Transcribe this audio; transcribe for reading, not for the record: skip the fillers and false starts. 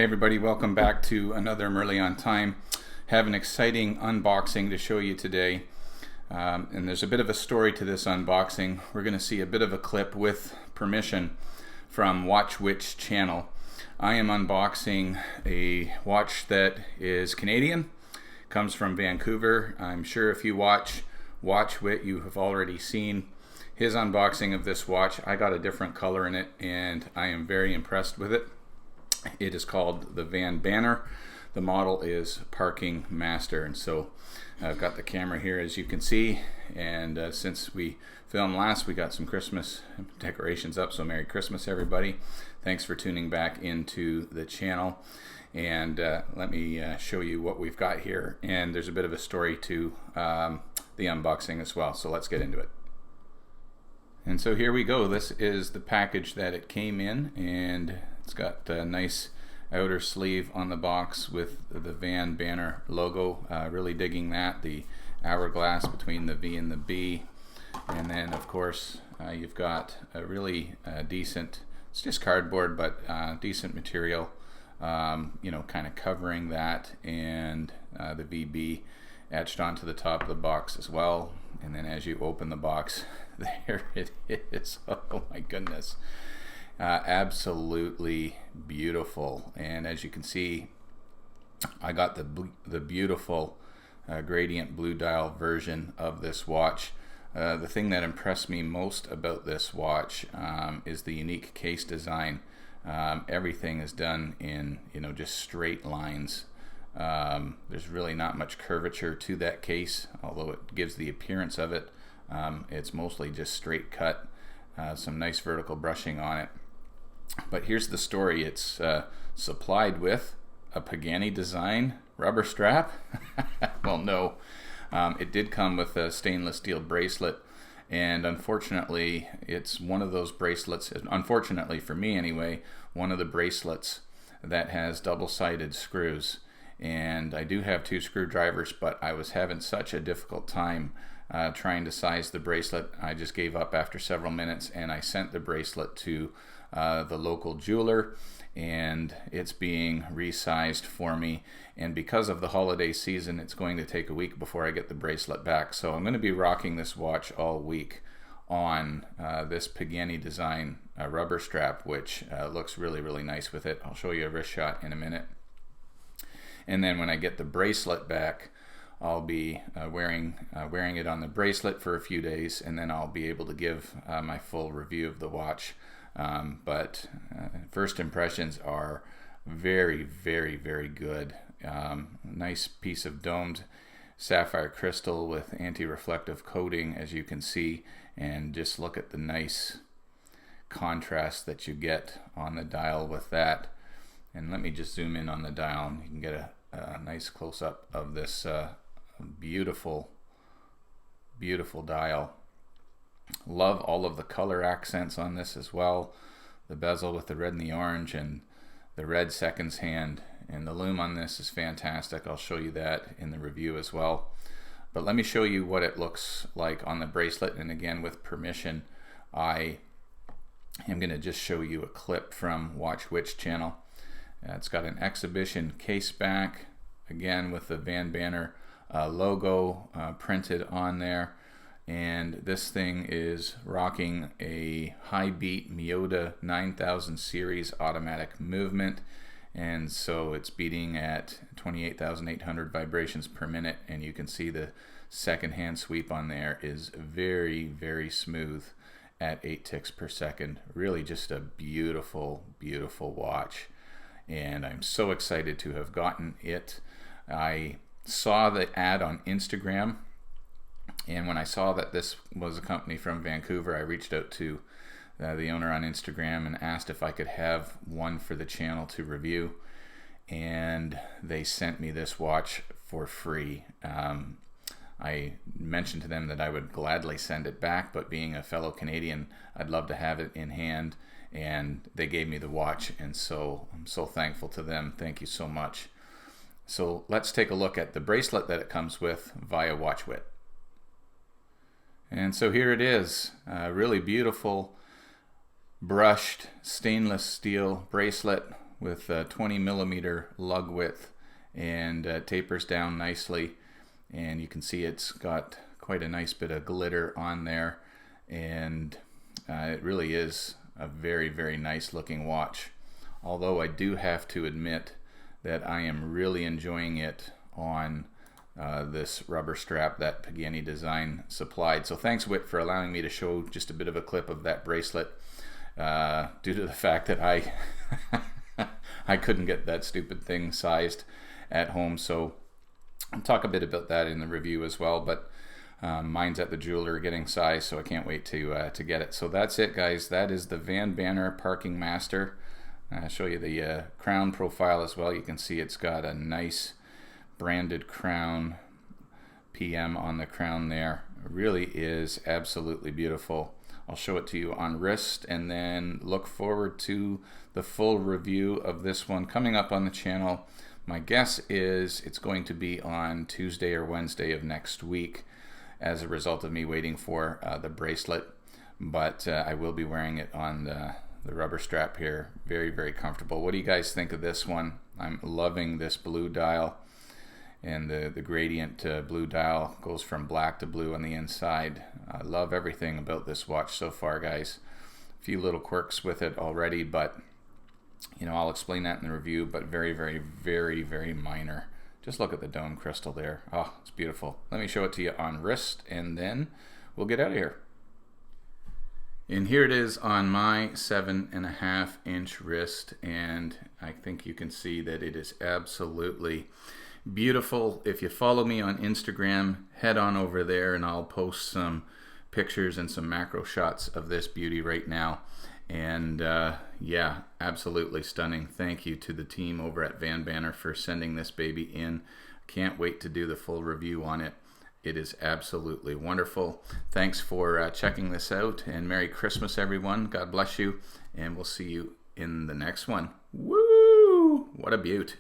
Hey everybody, welcome back to another Early on Time. Have an exciting unboxing to show you today. And there's a bit of a story to this unboxing. We're going to see a bit of a clip with permission from Watch Which channel. I am unboxing a watch that is Canadian, comes from Vancouver. I'm sure if you watch Wit, you have already seen his unboxing of this watch. I got a different color in it and I am very impressed with it. It is called the Vanbanner. The model is Parking Master, and so I've got the camera here as you can see, and since we filmed last, we got some Christmas decorations up, so Merry Christmas everybody. Thanks for tuning back into the channel, and let me show you what we've got here, and there's a bit of a story to the unboxing as well, so let's get into it. And so here we go. This is the package that it came in, and it's got a nice outer sleeve on the box with the Vanbanner logo. Really digging that, the hourglass between the V and the B. And then of course you've got a really decent, it's just cardboard, but decent material, you know, kind of covering that, and the VB etched onto the top of the box as well. And then as you open the box, there it is. Oh my goodness. Absolutely beautiful. And as you can see, I got the beautiful gradient blue dial version of this watch. The thing that impressed me most about this watch is the unique case design. Everything is done in, you know, just straight lines. There's really not much curvature to that case, although it gives the appearance of it. It's mostly just straight cut, some nice vertical brushing on it. But here's the story. It's supplied with a Pagani design rubber strap. Well, no, it did come with a stainless steel bracelet, and unfortunately it's one of those bracelets, unfortunately for me anyway, one of the bracelets that has double-sided screws. And I do have two screwdrivers, but I was having such a difficult time trying to size the bracelet. I just gave up after several minutes, and I sent the bracelet to the local jeweler, and it's being resized for me. And because of the holiday season, it's going to take a week before I get the bracelet back. So I'm going to be rocking this watch all week on this Pagani design rubber strap, which looks really, really nice with it. I'll show you a wrist shot in a minute. And then when I get the bracelet back, I'll be wearing it on the bracelet for a few days, and then I'll be able to give my full review of the watch. But first impressions are very, very, very good. Nice piece of domed sapphire crystal with anti-reflective coating, as you can see, and just look at the nice contrast that you get on the dial with that. And let me just zoom in on the dial, and you can get a nice close-up of this beautiful, beautiful dial. Love all of the color accents on this as well. The bezel with the red and the orange, and the red seconds hand, and the lume on this is fantastic. I'll show you that in the review as well. But let me show you what it looks like on the bracelet, and again, with permission, I am going to just show you a clip from Watch Which channel. It's got an exhibition case back, again with the Vanbanner logo printed on there. And this thing is rocking a high beat Miyota 9000 series automatic movement. And so it's beating at 28,800 vibrations per minute. And you can see the second hand sweep on there is very, very smooth at 8 ticks per second. Really just a beautiful, beautiful watch. And I'm so excited to have gotten it. I saw the ad on Instagram, and when I saw that this was a company from Vancouver, I reached out to the owner on Instagram and asked if I could have one for the channel to review, and they sent me this watch for free. I mentioned to them that I would gladly send it back, but being a fellow Canadian, I'd love to have it in hand, and they gave me the watch, and so I'm so thankful to them. Thank you so much. So let's take a look at the bracelet that it comes with via WatchWit. And so here it is, a really beautiful brushed stainless steel bracelet with 20 millimeter lug width, and tapers down nicely, and you can see it's got quite a nice bit of glitter on there, and it really is a very, very nice looking watch. Although I do have to admit that I am really enjoying it on this rubber strap that Pagani Design supplied. So thanks, Whit, for allowing me to show just a bit of a clip of that bracelet, due to the fact that I couldn't get that stupid thing sized at home. So I'll talk a bit about that in the review as well, but mine's at the jeweler getting sized, so I can't wait to get it. So that's it, guys. That is the Vanbanner Parking Master. I'll show you the crown profile as well. You can see it's got a nice branded crown, PM on the crown there. It really is absolutely beautiful. I'll show it to you on wrist, and then look forward to the full review of this one coming up on the channel. My guess is it's going to be on Tuesday or Wednesday of next week as a result of me waiting for the bracelet, but I will be wearing it on the rubber strap here. Very, very comfortable. What do you guys think of this one? I'm loving this blue dial, and the gradient blue dial goes from black to blue on the inside. I love everything about this watch so far, guys. A few little quirks with it already, but you know, I'll explain that in the review, but very, very, very, very minor. Just look at the dome crystal there. Oh, it's beautiful. Let me show it to you on wrist, and then we'll get out of here. And here it is on my 7.5-inch wrist, and I think you can see that it is absolutely beautiful. If you follow me on Instagram, head on over there and I'll post some pictures and some macro shots of this beauty right now. And yeah, absolutely stunning. Thank you to the team over at Vanbanner for sending this baby in. Can't wait to do the full review on it. It is absolutely wonderful. Thanks for checking this out, and Merry Christmas, everyone. God bless you, and we'll see you in the next one. Woo! What a beaut.